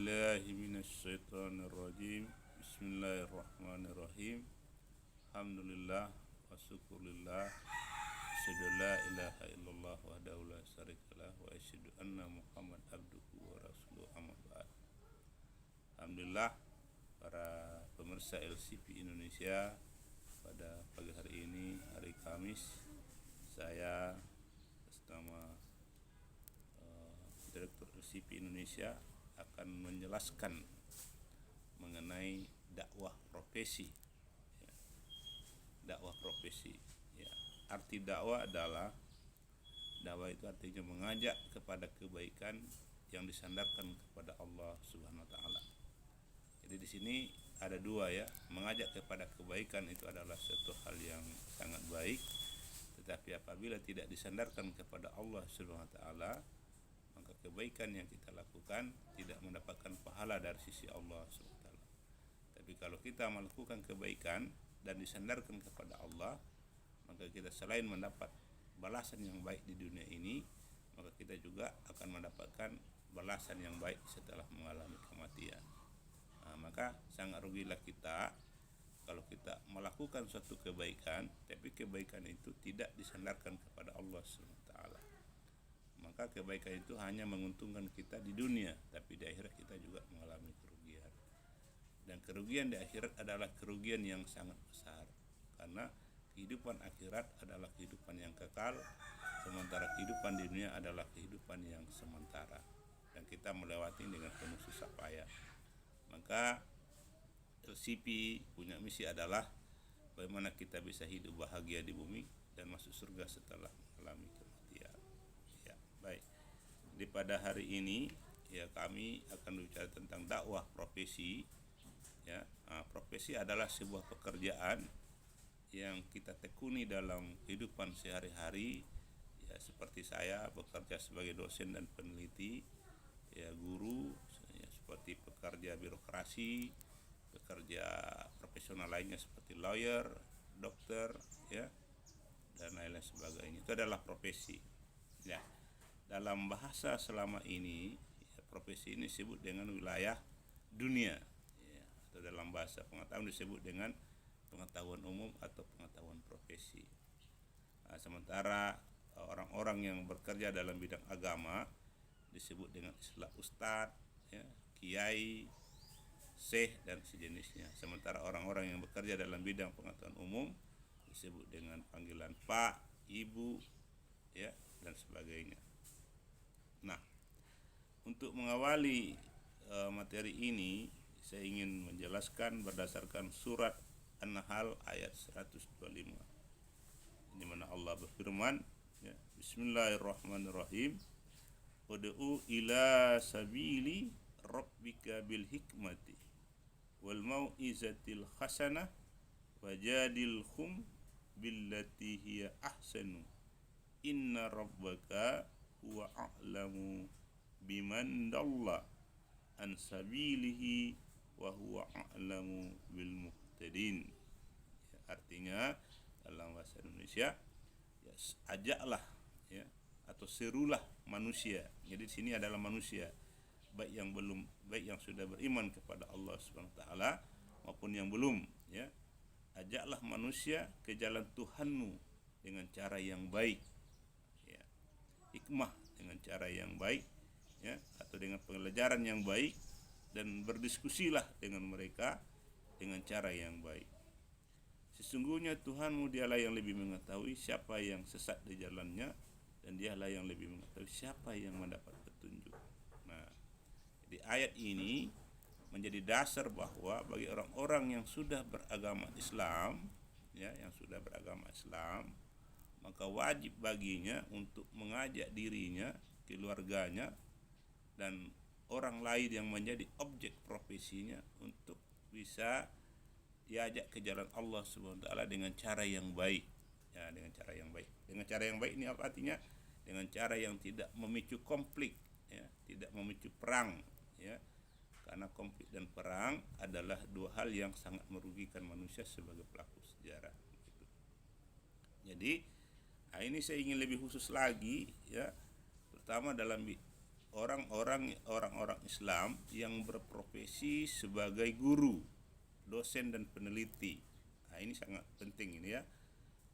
billahi minasyaitonir rajim. Bismillahirrahmanirrahim. Alhamdulillah wa syukurillah. Asyhadu la ilaha illallah wahdahu la syarikalah wa asyhadu anna Muhammad abduhu wa rasuluhu amma ba'd. Alhamdulillah para pemirsa LCP Indonesia, pada pagi hari ini, hari Kamis, saya atas nama Direktur LCP Indonesia akan menjelaskan mengenai dakwah profesi. Dakwah profesi. Arti dakwah adalah, dakwah itu artinya mengajak kepada kebaikan yang disandarkan kepada Allah Subhanahu wa taala. Jadi di sini ada dua ya, mengajak kepada kebaikan itu adalah suatu hal yang sangat baik, tetapi apabila tidak disandarkan kepada Allah Subhanahu wa taala, maka kebaikan yang kita lakukan tidak mendapatkan pahala dari sisi Allah Subhanahu wa taala. Tapi kalau kita melakukan kebaikan dan disandarkan kepada Allah, maka kita selain mendapat balasan yang baik di dunia ini, maka kita juga akan mendapatkan balasan yang baik setelah mengalami kematian. Maka sangat rugilah kita kalau kita melakukan suatu kebaikan, tapi kebaikan itu tidak disandarkan kepada Allah Subhanahu wa taala. Maka kebaikan itu hanya menguntungkan kita di dunia, tapi di akhirat kita juga mengalami kerugian. Dan kerugian di akhirat adalah kerugian yang sangat besar, karena kehidupan akhirat adalah kehidupan yang kekal, sementara kehidupan di dunia adalah kehidupan yang sementara, dan kita melewati dengan penuh susah payah. Maka LCP punya misi adalah bagaimana kita bisa hidup bahagia di bumi dan masuk surga setelah mengalami kematian. Ya, baik. Di pada hari ini ya kami akan bicara tentang dakwah profesi. Ya, profesi adalah sebuah pekerjaan yang kita tekuni dalam kehidupan sehari-hari. Ya, seperti saya bekerja sebagai dosen dan peneliti, ya guru, ya, seperti pekerja birokrasi, pekerja profesional lainnya seperti lawyer, dokter, ya, dan lain-lain sebagainya. Itu adalah profesi. Ya, dalam bahasa selama ini, ya, profesi ini disebut dengan wilayah dunia, ya, atau dalam bahasa pengetahuan disebut dengan pengetahuan umum atau pengetahuan profesi. Sementara orang-orang yang bekerja dalam bidang agama disebut dengan istilah ustadz, ya, kiai, syekh dan sejenisnya. Sementara orang-orang yang bekerja dalam bidang pengetahuan umum disebut dengan panggilan pak, ibu, ya, dan sebagainya. Nah, untuk mengawali materi ini, saya ingin menjelaskan berdasarkan surat An-Nahl ayat 125. Di mana Allah berfirman, ya, Bismillahirrahmanirrahim. Ud'u ila sabili rabbika bil hikmati wal mau'izatil hasanah wajadilhum billati hiya ahsanu inna rabbaka huwa a'lamu biman dalla an sabilihi wa huwa a'lamu bil muhtadin. Ya, artinya dalam bahasa Indonesia, ya, ajaklah, ya, atau serulah manusia. Jadi di sini adalah manusia, baik yang sudah beriman kepada Allah Subhanahu wa taala maupun yang belum, ya. Ajaklah manusia ke jalan Tuhanmu dengan cara yang baik, ya. Hikmah dengan cara yang baik, ya, atau dengan pembelajaran yang baik, dan berdiskusilah dengan mereka dengan cara yang baik. Sesungguhnya Tuhanmu dialah yang lebih mengetahui siapa yang sesat di jalannya, dan dialah yang lebih mengetahui siapa yang mendapat petunjuk. Nah, di ayat ini menjadi dasar bahwa bagi orang-orang yang sudah beragama Islam, ya, yang sudah beragama Islam, maka wajib baginya untuk mengajak dirinya, keluarganya, dan orang lain yang menjadi objek profesinya untuk bisa diajak ke jalan Allah Subhanahu wa taala dengan cara yang baik. Ya, dengan cara yang baik. Dengan cara yang baik ini apa artinya? Dengan cara yang tidak memicu konflik, ya, tidak memicu perang, ya. Karena konflik dan perang adalah dua hal yang sangat merugikan manusia sebagai pelaku sejarah. Gitu. Jadi, ini saya ingin lebih khusus lagi, ya, terutama dalam orang-orang Islam yang berprofesi sebagai guru, dosen dan peneliti. Nah, ini sangat penting ini ya.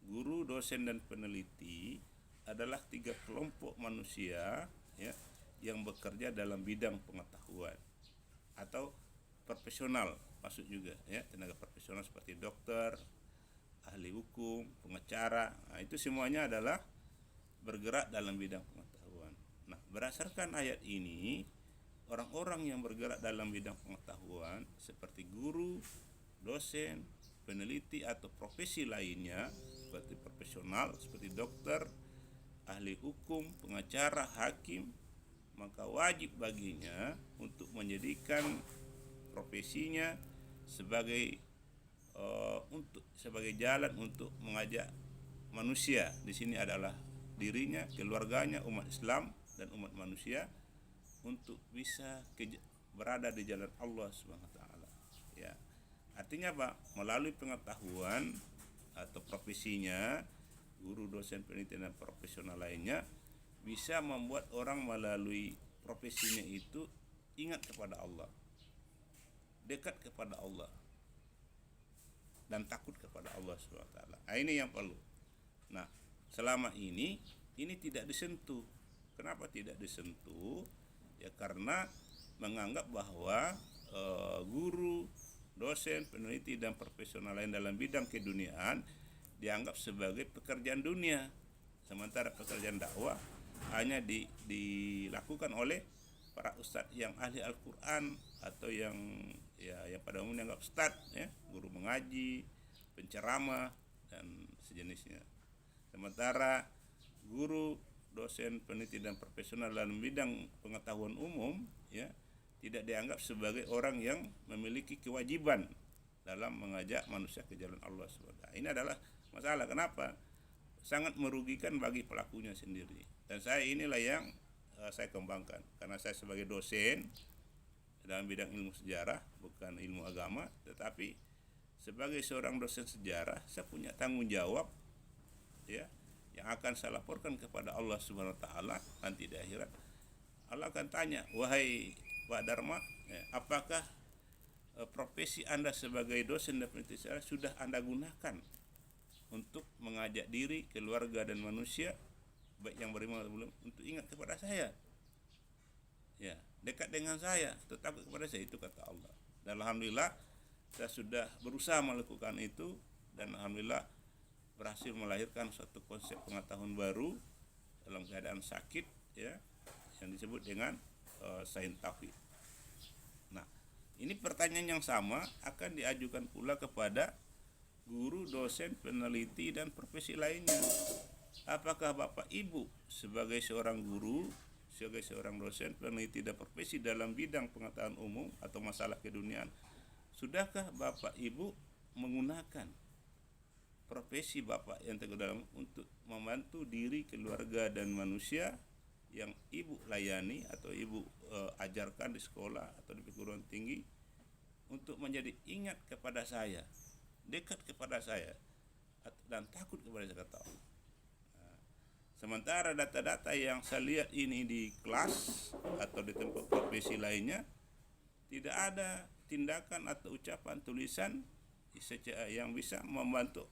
Guru, dosen dan peneliti adalah 3 kelompok manusia ya yang bekerja dalam bidang pengetahuan atau profesional masuk juga ya, tenaga profesional seperti dokter, ahli hukum, pengacara. Nah, itu semuanya adalah bergerak dalam bidang pengetahuan. Nah, berdasarkan ayat ini, orang-orang yang bergerak dalam bidang pengetahuan seperti guru, dosen, peneliti atau profesi lainnya seperti profesional seperti dokter, ahli hukum, pengacara, hakim, maka wajib baginya untuk menjadikan profesinya sebagai sebagai jalan untuk mengajak manusia. Di sini adalah dirinya, keluarganya, umat Islam dan umat manusia untuk bisa berada di jalan Allah Subhanahu wa taala. Ya. Artinya Pak, melalui pengetahuan atau profesinya, guru, dosen, peneliti dan profesional lainnya bisa membuat orang melalui profesinya itu ingat kepada Allah, dekat kepada Allah, dan takut kepada Allah Subhanahu wa taala. Nah, ini yang perlu. Nah, selama ini tidak disentuh. Kenapa tidak disentuh? Ya karena menganggap bahwa guru, dosen, peneliti dan profesional lain dalam bidang keduniaan dianggap sebagai pekerjaan dunia, sementara pekerjaan dakwah hanya dilakukan oleh para ustadz yang ahli Al-Quran atau yang pada umumnya dianggap ustadz ya, guru mengaji, penceramah dan sejenisnya. Sementara guru, dosen, peneliti dan profesional dalam bidang pengetahuan umum ya tidak dianggap sebagai orang yang memiliki kewajiban dalam mengajak manusia ke jalan Allah SWT. Ini adalah masalah. Kenapa? Sangat merugikan bagi pelakunya sendiri. Dan saya inilah yang saya kembangkan, karena saya sebagai dosen dalam bidang ilmu sejarah, bukan ilmu agama, tetapi sebagai seorang dosen sejarah saya punya tanggung jawab ya yang akan saya laporkan kepada Allah Subhanahu wa taala nanti di akhirat. Allah akan tanya, wahai Pak Dharma, apakah profesi Anda sebagai dosen dan peneliti sejarah sudah Anda gunakan untuk mengajak diri, keluarga dan manusia baik yang beriman atau belum untuk ingat kepada saya, ya dekat dengan saya, takut kepada saya, itu kata Allah. Dan alhamdulillah saya sudah berusaha melakukan itu, dan alhamdulillah berhasil melahirkan suatu konsep pengetahuan baru dalam keadaan sakit ya yang disebut dengan sains tauhid. Nah, ini pertanyaan yang sama akan diajukan pula kepada guru, dosen, peneliti dan profesi lainnya. Apakah Bapak Ibu sebagai seorang guru, sebagai seorang dosen, peneliti dan profesi dalam bidang pengetahuan umum atau masalah keduniaan, sudahkah Bapak Ibu menggunakan profesi Bapak yang teguh dalam untuk membantu diri, keluarga dan manusia yang Ibu layani atau Ibu ajarkan di sekolah atau di perguruan tinggi untuk menjadi ingat kepada saya, dekat kepada saya dan takut kepada saya, kata Allah. Sementara data-data yang saya lihat ini di kelas atau di tempat profesi lainnya, tidak ada tindakan atau ucapan tulisan yang bisa membantu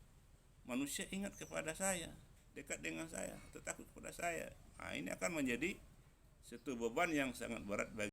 manusia ingat kepada saya, dekat dengan saya, atau takut kepada saya. Nah, ini akan menjadi satu beban yang sangat berat bagi